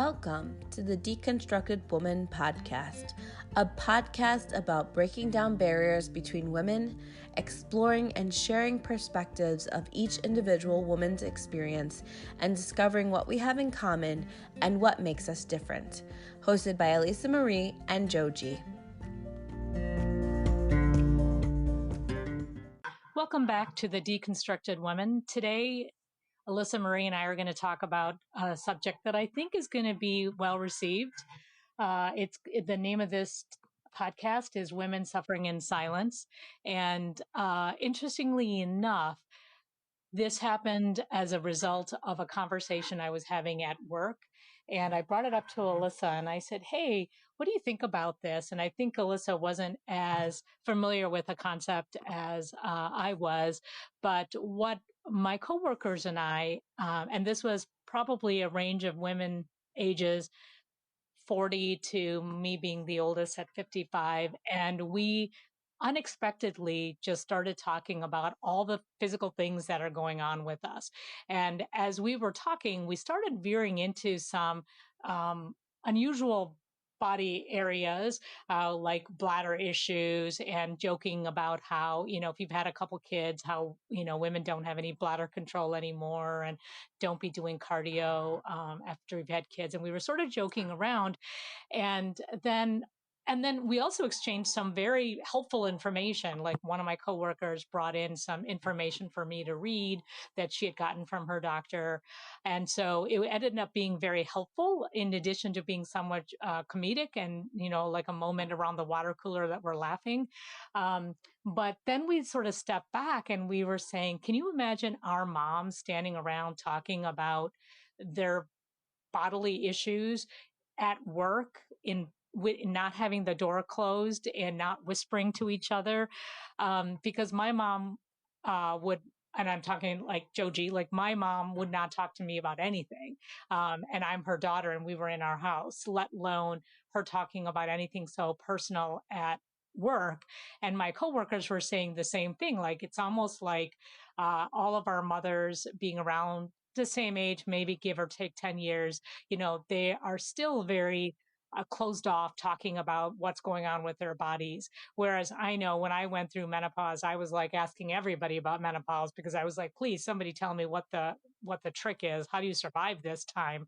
Welcome to the Deconstructed Woman podcast, a podcast about breaking down barriers between women, exploring and sharing perspectives of each individual woman's experience, and discovering what we have in common and what makes us different. Hosted by Elisa Marie and Joji. Welcome back to the Deconstructed Woman. Today, Alyssa Marie and I are going to talk about a subject that I think is going to be well received. The name of this podcast is Women Suffering in Silence. And interestingly enough, this happened as a result of a conversation I was having at work. And I brought it up to Alyssa and I said, hey, what do you think about this? And I think Alyssa wasn't as familiar with the concept as I was. But what my coworkers and I, and this was probably a range of women ages 40 to me being the oldest at 55. And we unexpectedly just started talking about all the physical things that are going on with us. And as we were talking, we started veering into some unusual body areas like bladder issues and joking about how, if you've had a couple kids, how, women don't have any bladder control anymore and don't be doing cardio after you've had kids. And we were sort of joking around. And then we also exchanged some very helpful information. Like one of my coworkers brought in some information for me to read that she had gotten from her doctor. And so it ended up being very helpful in addition to being somewhat comedic and, like a moment around the water cooler that we're laughing. But then we sort of stepped back and we were saying, can you imagine our moms standing around talking about their bodily issues at work in not having the door closed and not whispering to each other, because my mom would, and I'm talking like Joji, like my mom would not talk to me about anything, and I'm her daughter and we were in our house, let alone her talking about anything so personal at work. And my coworkers were saying the same thing, like it's almost like all of our mothers being around the same age, maybe give or take 10 years, they are still very closed off talking about what's going on with their bodies. Whereas I know when I went through menopause, I was like asking everybody about menopause because I was like, please, somebody tell me what the trick is. How do you survive this time?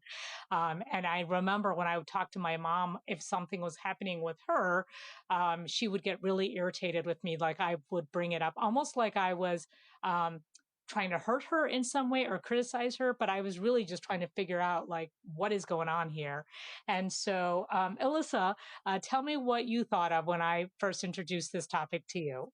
And I remember when I would talk to my mom, if something was happening with her, she would get really irritated with me. Like I would bring it up almost like I was, trying to hurt her in some way or criticize her, but I was really just trying to figure out like what is going on here. And so, Alyssa, tell me what you thought of when I first introduced this topic to you.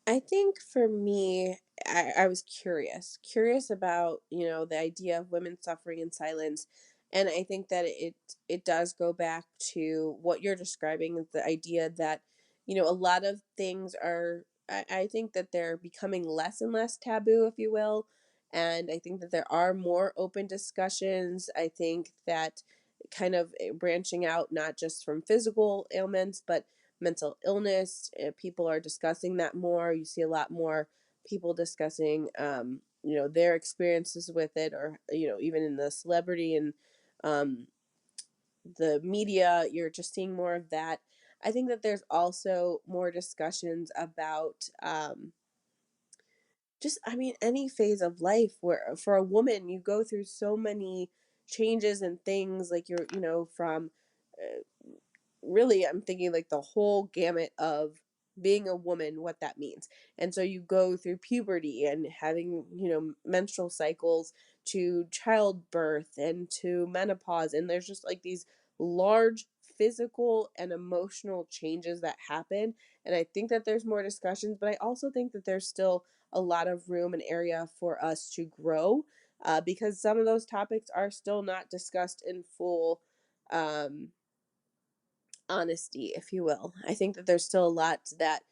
I think for me, I was curious about, the idea of women suffering in silence. And I think that it does go back to what you're describing, the idea that, a lot of things are, I think that they're becoming less and less taboo, if you will. And I think that there are more open discussions. I think that kind of branching out, not just from physical ailments, but mental illness. People are discussing that more. You see a lot more people discussing, their experiences with it, or, even in the celebrity and the media, you're just seeing more of that. I think that there's also more discussions about any phase of life where for a woman, you go through so many changes and things like from uh, really, I'm thinking like the whole gamut of being a woman, what that means. And so you go through puberty and having, menstrual cycles to childbirth and to menopause. And there's just like these large physical and emotional changes that happen. And I think that there's more discussions, but I also think that there's still a lot of room and area for us to grow, because some of those topics are still not discussed in full honesty, if you will. I think that there's still a lot that,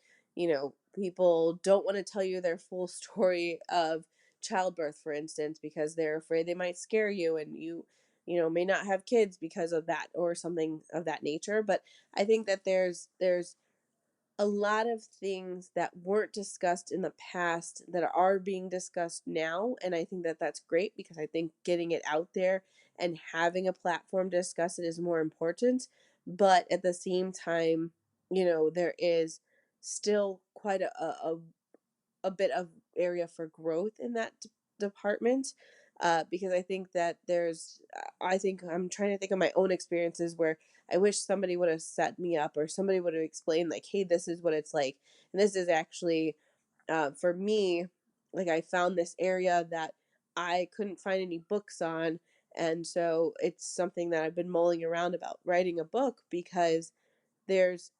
people don't want to tell you their full story of childbirth, for instance, because they're afraid they might scare you and may not have kids because of that or something of that nature. But I think that there's a lot of things that weren't discussed in the past that are being discussed now. And I think that that's great because I think getting it out there and having a platform to discuss it is more important. But at the same time, there is still quite a bit of area for growth in that department. Because I think that I think I'm trying to think of my own experiences where I wish somebody would have set me up or somebody would have explained, like, hey, this is what it's like. And this is actually, for me, like, I found this area that I couldn't find any books on. And so it's something that I've been mulling around about writing a book because there's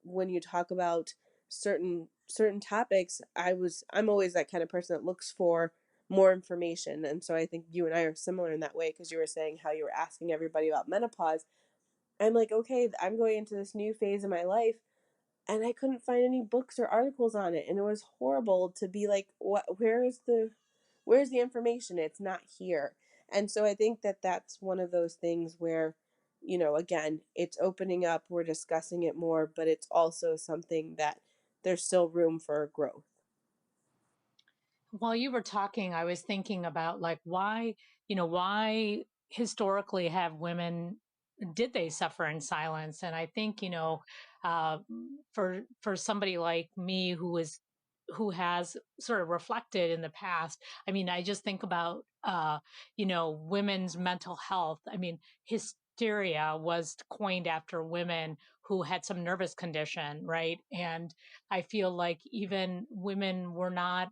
when you talk about certain topics, I'm always that kind of person that looks for more information. And so I think you and I are similar in that way, because you were saying how you were asking everybody about menopause. I'm like, okay, I'm going into this new phase of my life, and I couldn't find any books or articles on it, and it was horrible to be like, what, where's the information? It's not here. And so I think that that's one of those things where, again, it's opening up, we're discussing it more, but it's also something that there's still room for growth. While you were talking, I was thinking about like why historically have women did they suffer in silence? And I think, uh, for somebody like me who has sort of reflected in the past, I mean, I just think about women's mental health. I mean, hysteria was coined after women who had some nervous condition, right? And I feel like even women were not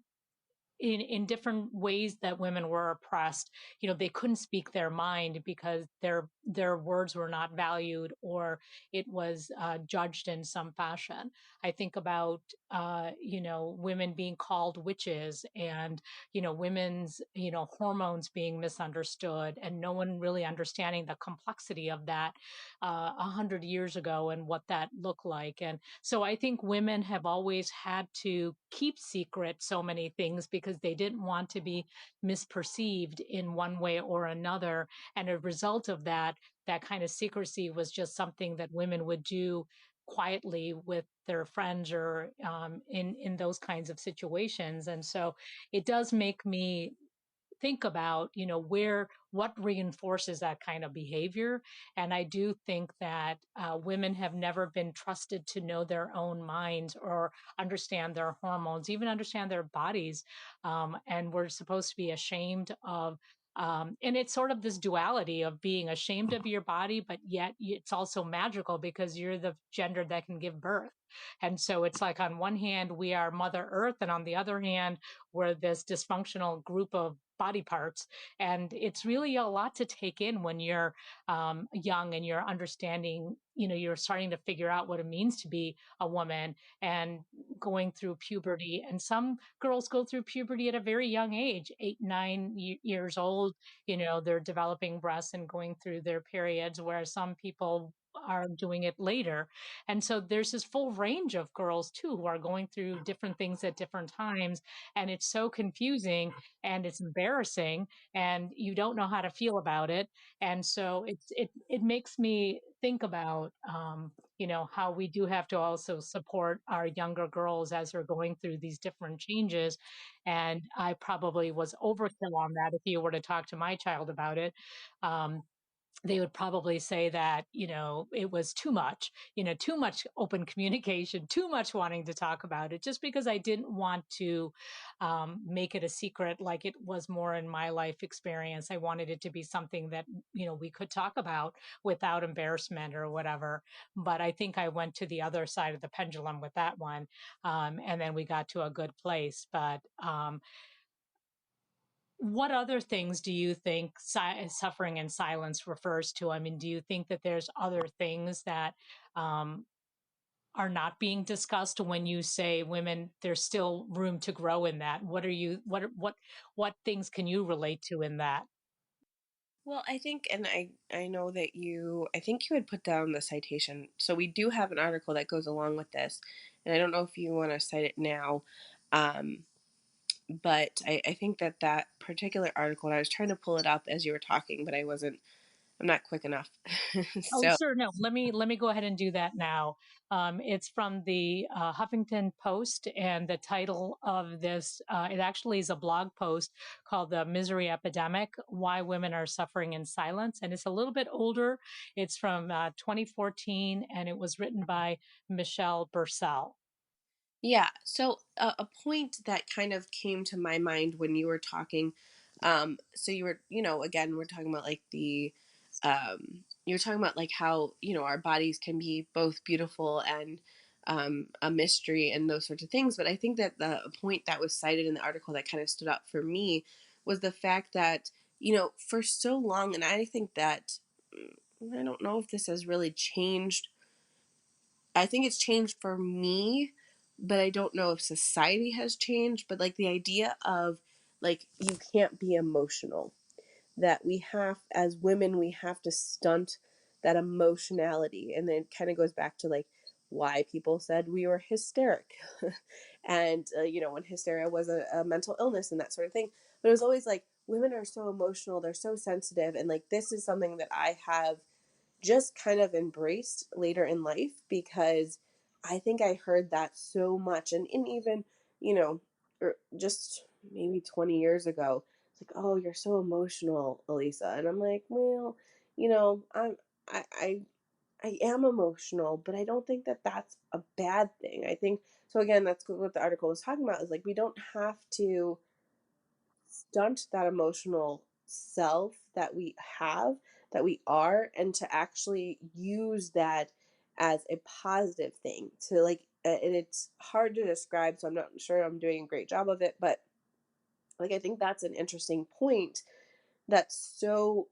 in different ways that women were oppressed. They couldn't speak their mind because their words were not valued, or it was judged in some fashion. I think about women being called witches, and women's hormones being misunderstood, and no one really understanding the complexity of that 100 years ago and what that looked like. And so I think women have always had to keep secret so many things because they didn't want to be misperceived in one way or another. And a result of that, that kind of secrecy was just something that women would do quietly with their friends, or in those kinds of situations. And so it does make me think about where what reinforces that kind of behavior. And I do think that women have never been trusted to know their own minds or understand their hormones, even understand their bodies. And we're supposed to be ashamed of and it's sort of this duality of being ashamed of your body, but yet it's also magical because you're the gender that can give birth. And so it's like on one hand we are Mother Earth, and on the other hand we're this dysfunctional group of body parts. And it's really a lot to take in when you're young and you're understanding, you're starting to figure out what it means to be a woman and going through puberty. And some girls go through puberty at a very young age, 8, 9 years old. They're developing breasts and going through their periods, whereas some people are doing it later. And so there's this full range of girls too who are going through different things at different times. And it's so confusing and it's embarrassing, and you don't know how to feel about it. And so it makes me think about how we do have to also support our younger girls as they're going through these different changes. And I probably was overkill on that if you were to talk to my child about it. um, they would probably say that it was too much, too much open communication, too much wanting to talk about it, just because I didn't want to make it a secret like it was more in my life experience. I wanted it to be something that we could talk about without embarrassment or whatever. But I think I went to the other side of the pendulum with that one. And then we got to a good place. But what other things do you think suffering in silence refers to? I mean, do you think that there's other things that um, are not being discussed when you say women? There's still room to grow in that. What things can you relate to in that? Well, I think, and I know that I think you had put down the citation. So we do have an article that goes along with this, and I don't know if you want to cite it now. Um, but I think that that particular article, and I was trying to pull it up as you were talking, but I wasn't I'm not quick enough. Oh, So sure. No, let me go ahead and do that now. It's from the Huffington Post, and the title of this it actually is a blog post called "The Misery Epidemic: Why Women Are Suffering in Silence," and it's a little bit older. It's from 2014, and it was written by Michelle Bersell. yeah, so a point that kind of came to my mind when you were talking, so you were, again, we're talking about like you're talking about like how, our bodies can be both beautiful and a mystery and those sorts of things. But I think that the point that was cited in the article that kind of stood out for me was the fact that, for so long, and I think that, I don't know if this has really changed. I think it's changed for me, but I don't know if society has changed. But like the idea of like you can't be emotional, that we have, as women, we have to stunt that emotionality. And then it kind of goes back to like why people said we were hysteric. And, when hysteria was a mental illness and that sort of thing. But it was always like women are so emotional, they're so sensitive. And like this is something that I have just kind of embraced later in life because I think I heard that so much. And even, just maybe 20 years ago, it's like, oh, you're so emotional, Elisa. And I'm like, well, I, I, I am emotional, but I don't think that that's a bad thing. I think, so again, that's what the article was talking about is like, we don't have to stunt that emotional self that we have, that we are, and to actually use that as a positive thing to like, and it's hard to describe, so I'm not sure I'm doing a great job of it, but like I think that's an interesting point, that so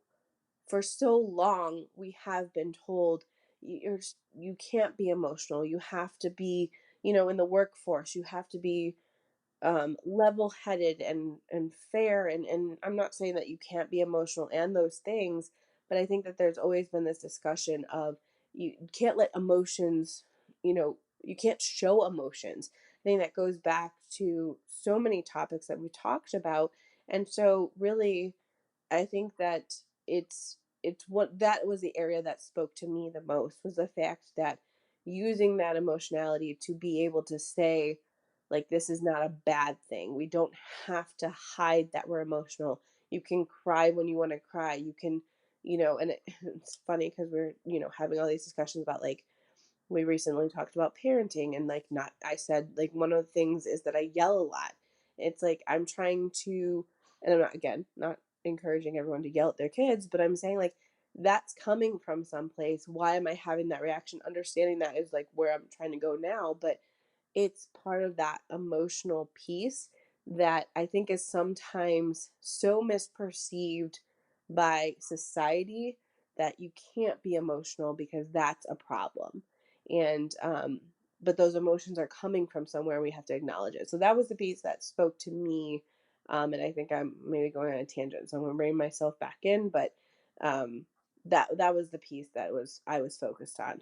for so long we have been told you're you can't be emotional, you have to be, in the workforce, you have to be level-headed and fair, and I'm not saying that you can't be emotional and those things, but I think that there's always been this discussion of you can't let emotions, you can't show emotions. I think that goes back to so many topics that we talked about. And so really I think that it's what that was the area that spoke to me the most, was the fact that using that emotionality to be able to say like this is not a bad thing. We don't have to hide that we're emotional. You can cry when you want to cry. You can, and it's funny because we're, having all these discussions about like we recently talked about parenting, and like not I said like one of the things is that I yell a lot. It's like I'm trying to, and I'm not, again, not encouraging everyone to yell at their kids, but I'm saying like that's coming from someplace. Why am I having that reaction? Understanding that is like where I'm trying to go now, but it's part of that emotional piece that I think is sometimes so misperceived by society, that you can't be emotional because that's a problem. And but those emotions are coming from somewhere, and we have to acknowledge it. So that was the piece that spoke to me. And I think I'm maybe going on a tangent, so I'm gonna bring myself back in. But um, that was the piece that was I was focused on.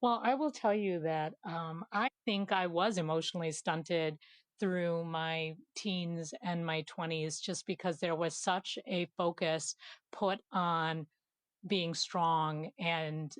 Well, I will tell you that I think I was emotionally stunted through my teens and my 20s just because there was such a focus put on being strong and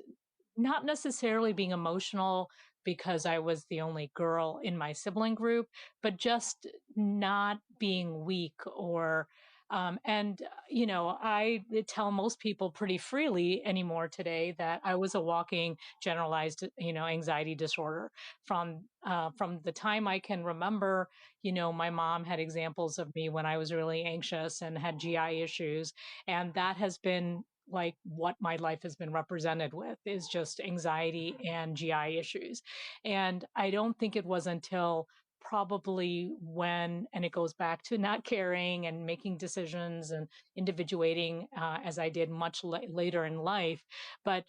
not necessarily being emotional because I was the only girl in my sibling group, but just not being weak or I tell most people pretty freely anymore today that I was a walking generalized, anxiety disorder from the time I can remember. My mom had examples of me when I was really anxious and had GI issues, and that has been like what my life has been represented with is just anxiety and GI issues. And I don't think it was until probably when, and it goes back to not caring and making decisions and individuating as I did much later in life, but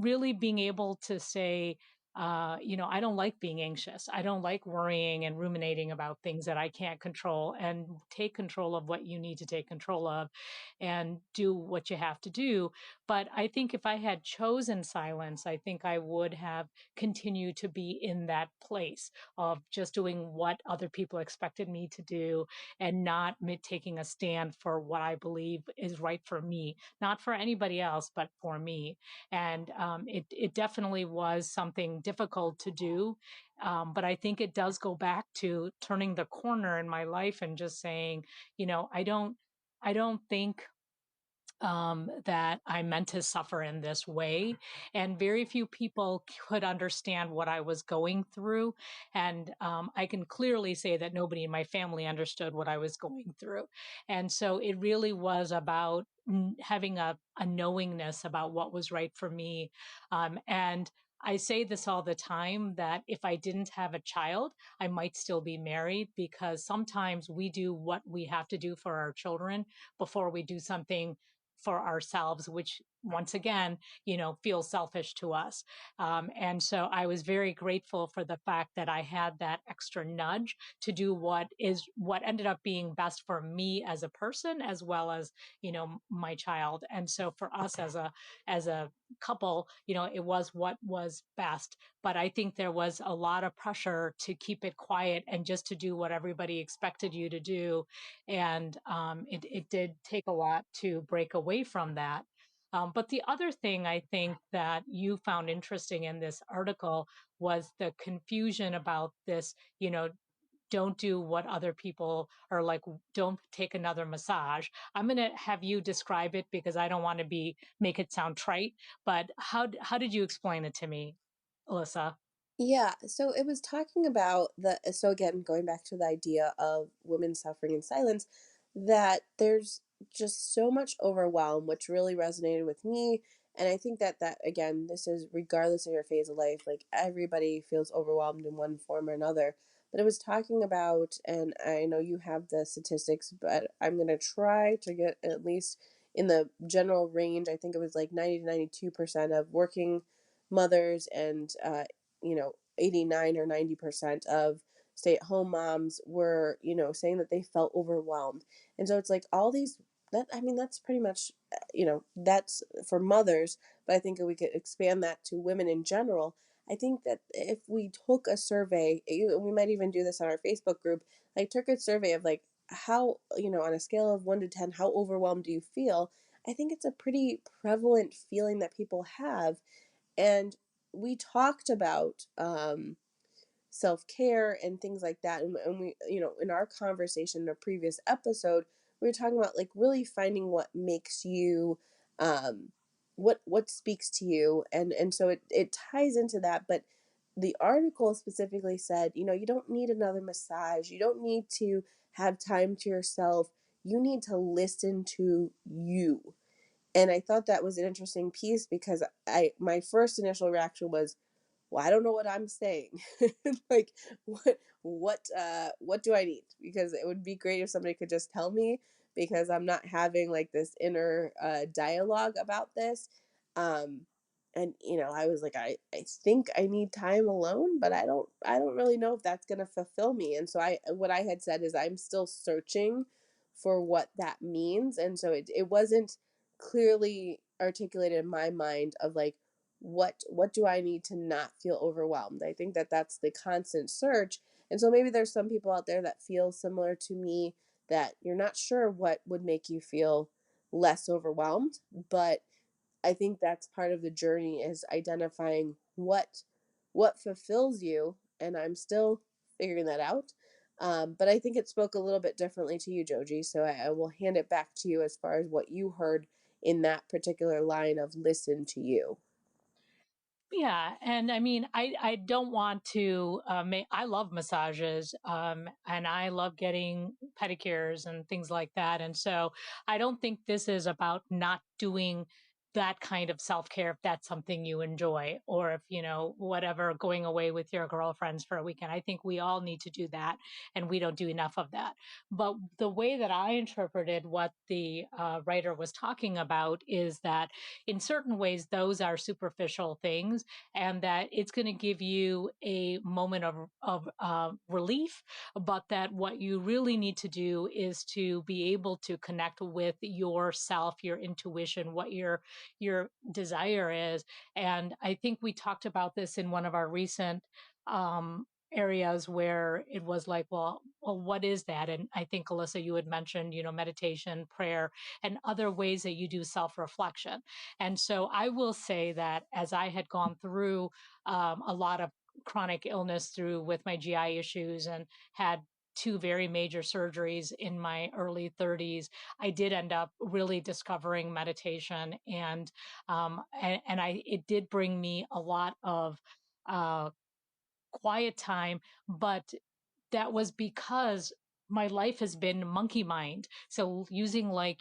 really being able to say, I don't like being anxious. I don't like worrying and ruminating about things that I can't control, and take control of what you need to take control of and do what you have to do. But I think if I had chosen silence, I think I would have continued to be in that place of just doing what other people expected me to do and not taking a stand for what I believe is right for me, not for anybody else, but for me. And it definitely was something difficult to do. But I think it does go back to turning the corner in my life and just saying, I don't think that I meant to suffer in this way. And very few people could understand what I was going through. And I can clearly say that nobody in my family understood what I was going through. And so it really was about having a knowingness about what was right for me. And I say this all the time that if I didn't have a child, I might still be married, because sometimes we do what we have to do for our children before we do something for ourselves, which once again, feels selfish to us. And so I was very grateful for the fact that I had that extra nudge to do what ended up being best for me as a person, as well as, my child. And so for us as a couple, it was what was best. But I think there was a lot of pressure to keep it quiet and just to do what everybody expected you to do. And it did take a lot to break away from that. But the other thing I think that you found interesting in this article was the confusion about this, don't do what other people are like, don't take another massage. I'm going to have you describe it because I don't want to make it sound trite, but how did you explain it to me, Alyssa? Yeah, so it was talking about so again, going back to the idea of women suffering in silence, that there's just so much overwhelm, which really resonated with me. And I think that again, this is regardless of your phase of life, like everybody feels overwhelmed in one form or another. But it was talking about, and I know you have the statistics, but I'm gonna try to get at least in the general range. I think it was like 90 to 92% of working mothers and 89 or 90% of stay-at-home moms were, saying that they felt overwhelmed. And so it's like all these that I mean that's pretty much that's for mothers, but I think if we could expand that to women in general. I think that if we took a survey, we might even do this on our Facebook group, like took a survey of like how, on a scale of 1 to 10, how overwhelmed do you feel? I think it's a pretty prevalent feeling that people have. And we talked about self care and things like that. And we, in our conversation in a previous episode, we were talking about like really finding what makes you, what speaks to you, and so it ties into that. But the article specifically said, you don't need another massage. You don't need to have time to yourself. You need to listen to you. And I thought that was an interesting piece because my first initial reaction was, well, I don't know what I'm saying. Like what do I need? Because it would be great if somebody could just tell me, because I'm not having like this inner dialogue about this. Um and I was like, I think I need time alone, but I don't really know if that's going to fulfill me. And so what I had said is I'm still searching for what that means. And so it wasn't clearly articulated in my mind of like what do I need to not feel overwhelmed. I think that that's the constant search. And so maybe there's some people out there that feel similar to me, that you're not sure what would make you feel less overwhelmed, but I think that's part of the journey, is identifying what fulfills you. And I'm still figuring that out. But I think it spoke a little bit differently to you, Joji. So I will hand it back to you as far as what you heard in that particular line of listen to you. Yeah, and I mean, I don't want to. I love massages, and I love getting pedicures and things like that. And so, I don't think this is about not doing that kind of self care if that's something you enjoy, or if whatever, going away with your girlfriends for a weekend. I think we all need to do that, and we don't do enough of that. But the way that I interpreted what the writer was talking about is that in certain ways, those are superficial things, and that it's going to give you a moment of relief, but that what you really need to do is to be able to connect with yourself, your intuition, what you're your desire is. And I think we talked about this in one of our recent areas where it was like, well, what is that? And I think, Alyssa, you had mentioned, meditation, prayer, and other ways that you do self-reflection. And so I will say that as I had gone through a lot of chronic illness through with my GI issues and had two very major surgeries in my early 30s, I did end up really discovering meditation, and I it did bring me a lot of uh, quiet time, but that was because my life has been monkey mind. So using like,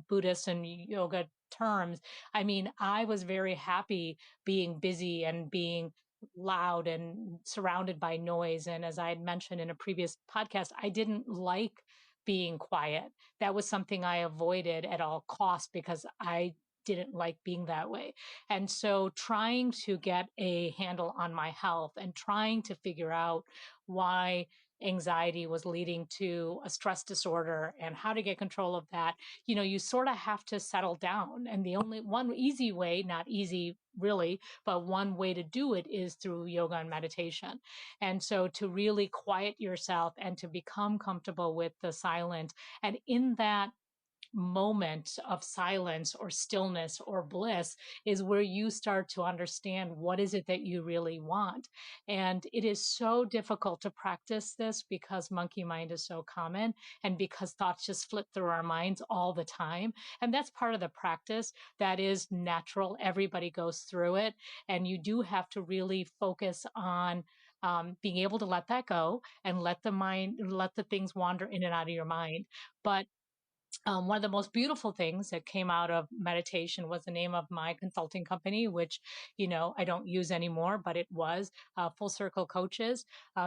Buddhist and yoga terms, I mean, I was very happy being busy and being loud and surrounded by noise. And as I had mentioned in a previous podcast, I didn't like being quiet. That was something I avoided at all costs because I didn't like being that way. And so trying to get a handle on my health and trying to figure out why anxiety was leading to a stress disorder and how to get control of that, you sort of have to settle down. And the only one easy way, not easy really, but one way to do it is through yoga and meditation. And so to really quiet yourself and to become comfortable with the silent, and in that moment of silence or stillness or bliss is where you start to understand what is it that you really want. And it is so difficult to practice this because monkey mind is so common and because thoughts just flip through our minds all the time. And that's part of the practice. That is natural. Everybody goes through it. And you do have to really focus on being able to let that go and let the things wander in and out of your mind. But one of the most beautiful things that came out of meditation was the name of my consulting company, which, I don't use anymore, but it was Full Circle Coaches,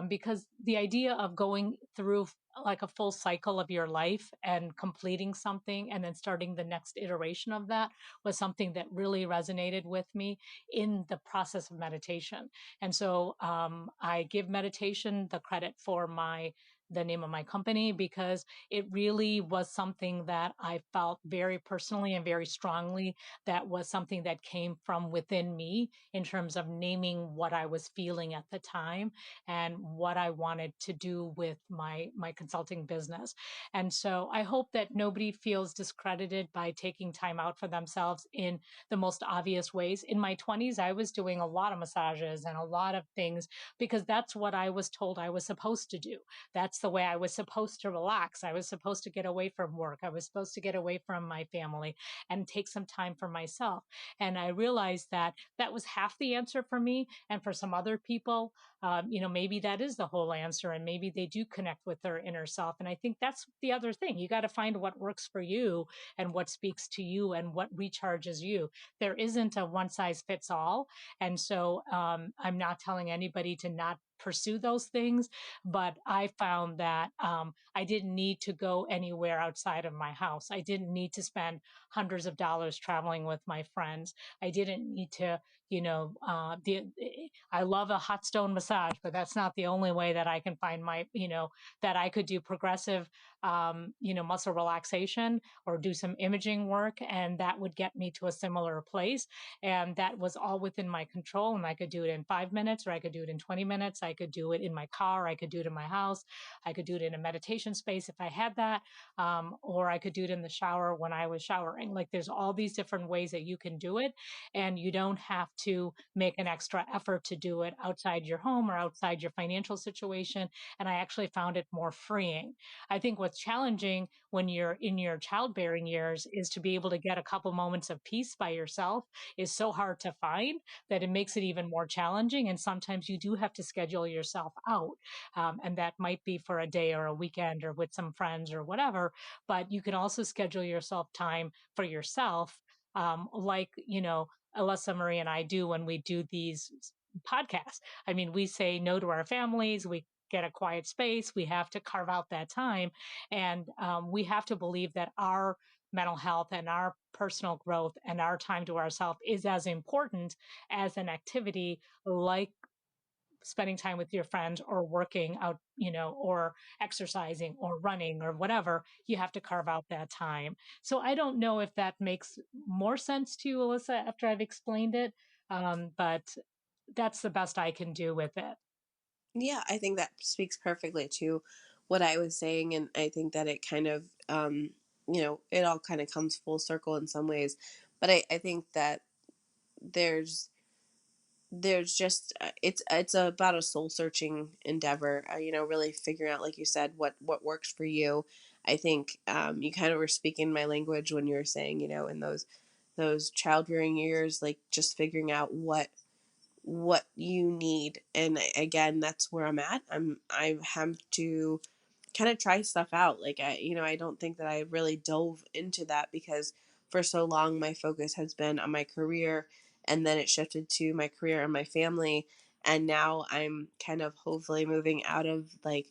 because the idea of going through like a full cycle of your life and completing something and then starting the next iteration of that was something that really resonated with me in the process of meditation. And so I give meditation the credit for the name of my company because it really was something that I felt very personally and very strongly that was something that came from within me in terms of naming what I was feeling at the time and what I wanted to do with my consulting business. And so I hope that nobody feels discredited by taking time out for themselves in the most obvious ways. In my 20s, I was doing a lot of massages and a lot of things because that's what I was told I was supposed to do. That's the way I was supposed to relax. I was supposed to get away from work. I was supposed to get away from my family and take some time for myself. And I realized that that was half the answer for me. And for some other people, maybe that is the whole answer. And maybe they do connect with their inner self. And I think that's the other thing. You got to find what works for you and what speaks to you and what recharges you. There isn't a one size fits all. And so I'm not telling anybody to not pursue those things. But I found that I didn't need to go anywhere outside of my house. I didn't need to spend hundreds of dollars traveling with my friends. I didn't need to, I love a hot stone massage, but that's not the only way that I can find that I could do progressive, muscle relaxation or do some imaging work. And that would get me to a similar place. And that was all within my control. And I could do it in 5 minutes or I could do it in 20 minutes. I could do it in my car. I could do it in my house. I could do it in a meditation space if I had that. Or I could do it in the shower when I was showering. Like there's all these different ways that you can do it. And you don't have to make an extra effort to do it outside your home or outside your financial situation. And I actually found it more freeing. I think what's challenging when you're in your childbearing years is to be able to get a couple moments of peace by yourself is so hard to find that it makes it even more challenging. And sometimes you do have to schedule yourself out. And that might be for a day or a weekend or with some friends or whatever. But you can also schedule yourself time for yourself, like, Alyssa Marie and I do when we do these podcasts. I mean, we say no to our families. We get a quiet space. We have to carve out that time. And we have to believe that our mental health and our personal growth and our time to ourselves is as important as an activity like spending time with your friends or working out, or exercising or running or whatever, you have to carve out that time. So I don't know if that makes more sense to you, Alyssa, after I've explained it. But that's the best I can do with it. Yeah, I think that speaks perfectly to what I was saying. And I think that it kind of, it all kind of comes full circle in some ways. But I think that there's, there's just it's about a soul searching endeavor, really figuring out, like you said, what works for you. I think you kind of were speaking my language when you were saying, in those child rearing years, like just figuring out what you need. And again, that's where I'm at. I have to kind of try stuff out. Like I don't think that I really dove into that because for so long my focus has been on my career, and then it shifted to my career and my family, and now I'm kind of hopefully moving out of like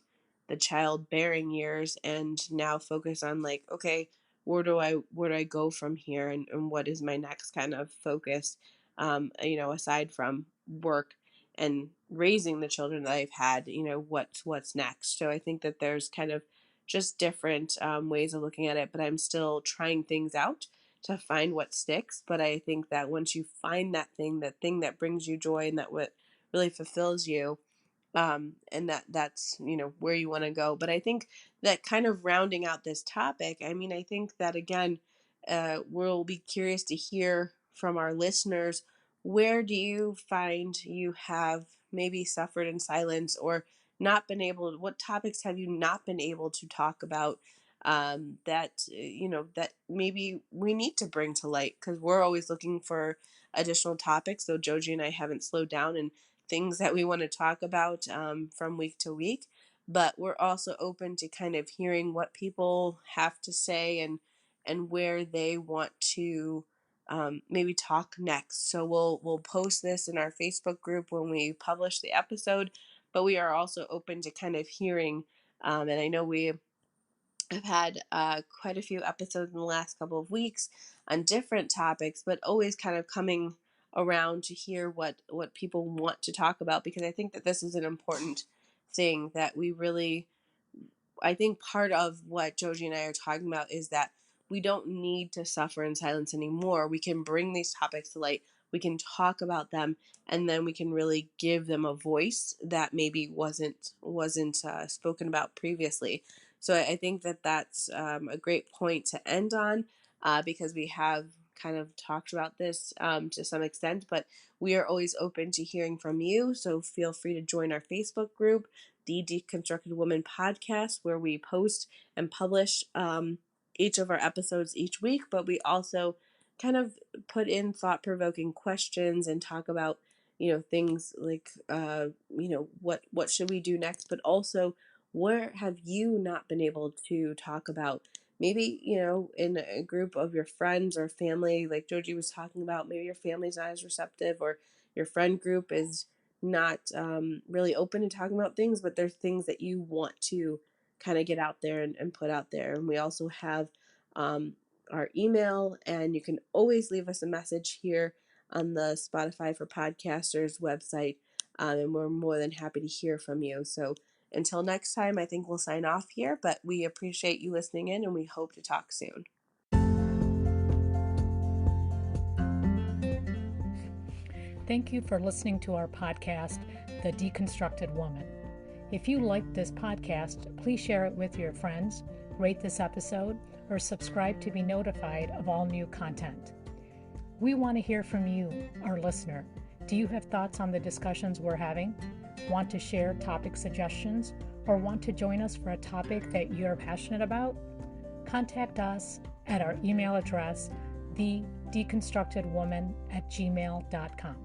the childbearing years and now focus on like, okay, where do I go from here, and what is my next kind of focus, aside from work and raising the children that I've had, what's next. So I think that there's kind of just different ways of looking at it, but I'm still trying things out to find what sticks. But I think that once you find that thing that brings you joy and that what really fulfills you, and that's where you want to go. But I think that kind of rounding out this topic, I mean, I think that again, we'll be curious to hear from our listeners, where do you find you have maybe suffered in silence or not been able, what topics have you not been able to talk about, that that maybe we need to bring to light, because we're always looking for additional topics, though Joji and I haven't slowed down, and things that we want to talk about from week to week. But we're also open to kind of hearing what people have to say, and where they want to maybe talk next. So we'll post this in our Facebook group when we publish the episode. But we are also open to kind of hearing, and I know we I've had quite a few episodes in the last couple of weeks on different topics, but always kind of coming around to hear what people want to talk about, because I think that this is an important thing that we really, I think part of what Joji and I are talking about is that we don't need to suffer in silence anymore. We can bring these topics to light. We can talk about them, and then we can really give them a voice that maybe wasn't spoken about previously. So I think that that's a great point to end on, because we have kind of talked about this to some extent, but we are always open to hearing from you. So feel free to join our Facebook group, the Deconstructed Woman podcast, where we post and publish each of our episodes each week, but we also kind of put in thought-provoking questions and talk about, things like, what should we do next, but also where have you not been able to talk about? Maybe, in a group of your friends or family, like Joji was talking about, maybe your family's not as receptive, or your friend group is not really open to talking about things, but there's things that you want to kind of get out there and put out there. And we also have our email, and you can always leave us a message here on the Spotify for Podcasters website, and we're more than happy to hear from you. So until next time, I think we'll sign off here, but we appreciate you listening in, and we hope to talk soon. Thank you for listening to our podcast, The Deconstructed Woman. If you liked this podcast, please share it with your friends, rate this episode, or subscribe to be notified of all new content. We want to hear from you, our listener. Do you have thoughts on the discussions we're having? Want to share topic suggestions, or want to join us for a topic that you're passionate about? Contact us at our email address, thedeconstructedwoman@gmail.com.